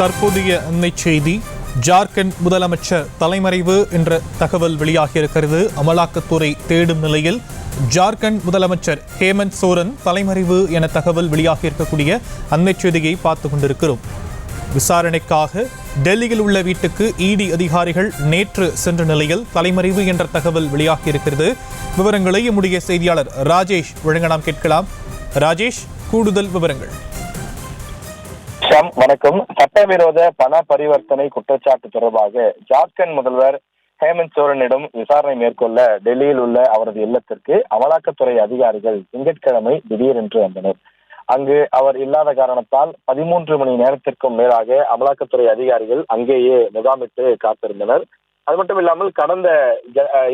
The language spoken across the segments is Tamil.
தற்போதைய செய்தி ஜார்க்கண்ட் முதலமைச்சர் தலைமறைவு என்ற தகவல் வெளியாகியிருக்கிறது. அமலாக்கத்துறை தேடும் நிலையில் ஜார்க்கண்ட் முதலமைச்சர் ஹேமந்த் சோரன் தலைமறைவு என தகவல் வெளியாகியிருக்கக்கூடிய செய்தியை பார்த்து கொண்டிருக்கிறோம். விசாரணைக்காக டெல்லியில் உள்ள வீட்டுக்கு இடி அதிகாரிகள் நேற்று சென்ற நிலையில் தலைமறைவு என்ற தகவல் வெளியாகியிருக்கிறது. விவரங்களை நம்முடைய செய்தியாளர் ராஜேஷ் வழங்க நாம் கேட்கலாம். ராஜேஷ், கூடுதல் விவரங்கள். வணக்கம். சட்டவிரோத பண பரிவர்த்தனை குற்றச்சாட்டு தொடர்பாக ஜார்க்கண்ட் முதல்வர் ஹேமந்த் சோரனிடம் விசாரணை மேற்கொள்ள டெல்லியில் உள்ள அவரது இல்லத்திற்கு அமலாக்கத்துறை அதிகாரிகள் திங்கட்கிழமை திடீரென்று வந்தனர். அங்கு அவர் இல்லாத காரணத்தால் 13 மணி நேரத்திற்கும் மேலாக அமலாக்கத்துறை அதிகாரிகள் அங்கேயே முகாமிட்டு காத்திருந்தனர். அது மட்டும் இல்லாமல் கடந்த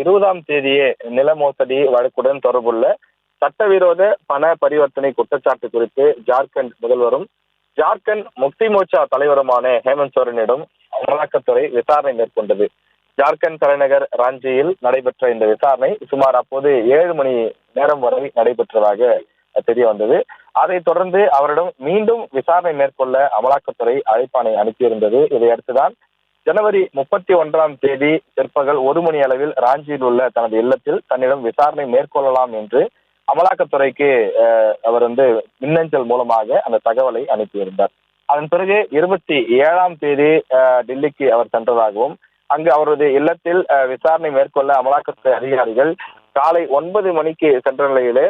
20ஆம் தேதியே நில மோசடி வழக்குடன் தொடர்புள்ள சட்டவிரோத பண பரிவர்த்தனை குற்றச்சாட்டு குறித்து ஜார்க்கண்ட் முதல்வரும் ஜார்க்கண்ட் முக்தி மோர்ச்சா தலைவருமான ஹேமந்த் சோரனிடம் அமலாக்கத்துறை விசாரணை மேற்கொண்டது. ஜார்க்கண்ட் தலைநகர் ராஞ்சியில் நடைபெற்ற இந்த விசாரணை சுமார் அப்போது 7 மணி நேரம் வரை நடைபெற்றதாக தெரிய வந்தது. அதைத் தொடர்ந்து அவரிடம் மீண்டும் விசாரணை மேற்கொள்ள அமலாக்கத்துறை அழைப்பாணை அனுப்பியிருந்தது. இதையடுத்துதான் ஜனவரி 31ஆம் தேதி பிற்பகல் 1 மணி அளவில் ராஞ்சியில் உள்ள தனது இல்லத்தில் தன்னிடம் விசாரணை மேற்கொள்ளலாம் என்று அமலாக்கத்துறைக்கு அவர் மின்னஞ்சல் மூலமாக அந்த தகவலை அனுப்பியிருந்தார். அதன் பிறகு 27ஆம் தேதி டெல்லிக்கு அவர் சென்றதாகவும் அங்கு அவரது இல்லத்தில் விசாரணை மேற்கொள்ள அமலாக்கத்துறை அதிகாரிகள் காலை 9 மணிக்கு சென்ற நிலையிலே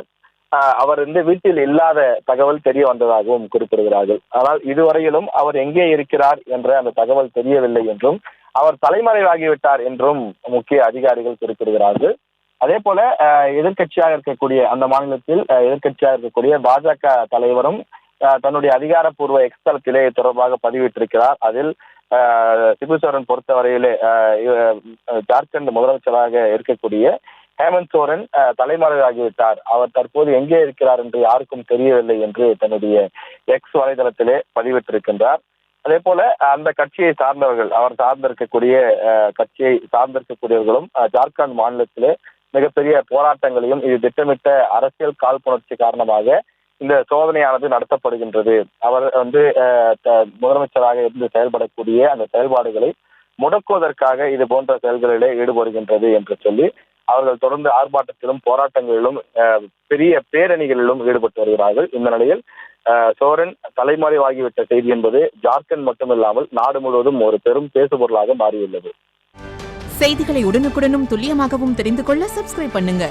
அவர் வீட்டில் இல்லாத தகவல் தெரிய வந்ததாகவும் குறிப்பிடுகிறார்கள். ஆனால் இதுவரையிலும் அவர் எங்கே இருக்கிறார் என்ற அந்த தகவல் தெரியவில்லை என்றும் அவர் தலைமறைவாகிவிட்டார் என்றும் முக்கிய அதிகாரிகள் குறிப்பிடுகிறார்கள். அதே போல எதிர்கட்சியாக இருக்கக்கூடிய அந்த மாநிலத்தில் எதிர்கட்சியாக இருக்கக்கூடிய பாஜக தலைவரும் தன்னுடைய அதிகாரப்பூர்வ எக்ஸ் தளத்திலே தொடர்பாக பதிவிட்டிருக்கிறார். அதில் சிபு சோரன் பொறுத்தவரையிலே ஜார்க்கண்ட் முதலமைச்சராக இருக்கக்கூடிய ஹேமந்த் சோரன் தலைமறைவாகிவிட்டார், அவர் தற்போது எங்கே இருக்கிறார் என்று யாருக்கும் தெரியவில்லை என்று தன்னுடைய எக்ஸ் வலைதளத்திலே பதிவிட்டிருக்கின்றார். அதே போல அந்த கட்சியை சார்ந்தவர்கள், அவர் சார்ந்திருக்கக்கூடிய கட்சியை சார்ந்திருக்கக்கூடியவர்களும் ஜார்க்கண்ட் மாநிலத்திலே மிகப்பெரிய போராட்டங்களையும் இது திட்டமிட்ட அரசியல் காழ்ப்புணர்ச்சி காரணமாக இந்த சோதனையானது நடத்தப்படுகின்றது, அவர் முதலமைச்சராக இருந்து செயல்படக்கூடிய அந்த செயல்பாடுகளை முடக்குவதற்காக இது போன்ற செயல்களிலே ஈடுபடுகின்றது என்று சொல்லி அவர்கள் தொடர்ந்து ஆர்ப்பாட்டத்திலும் போராட்டங்களிலும் பெரிய பேரணிகளிலும் ஈடுபட்டு வருகிறார்கள். இந்த நிலையில் சோரன் தலைமறைவாகிவிட்ட செய்தி என்பது ஜார்க்கண்ட் மட்டுமில்லாமல் நாடு முழுவதும் ஒரு பெரும் பேசுபொருளாக மாறியுள்ளது. செய்திகளை உடனுக்குடனும் துல்லியமாகவும் தெரிந்து கொள்ள சப்ஸ்கிரைப் பண்ணுங்க.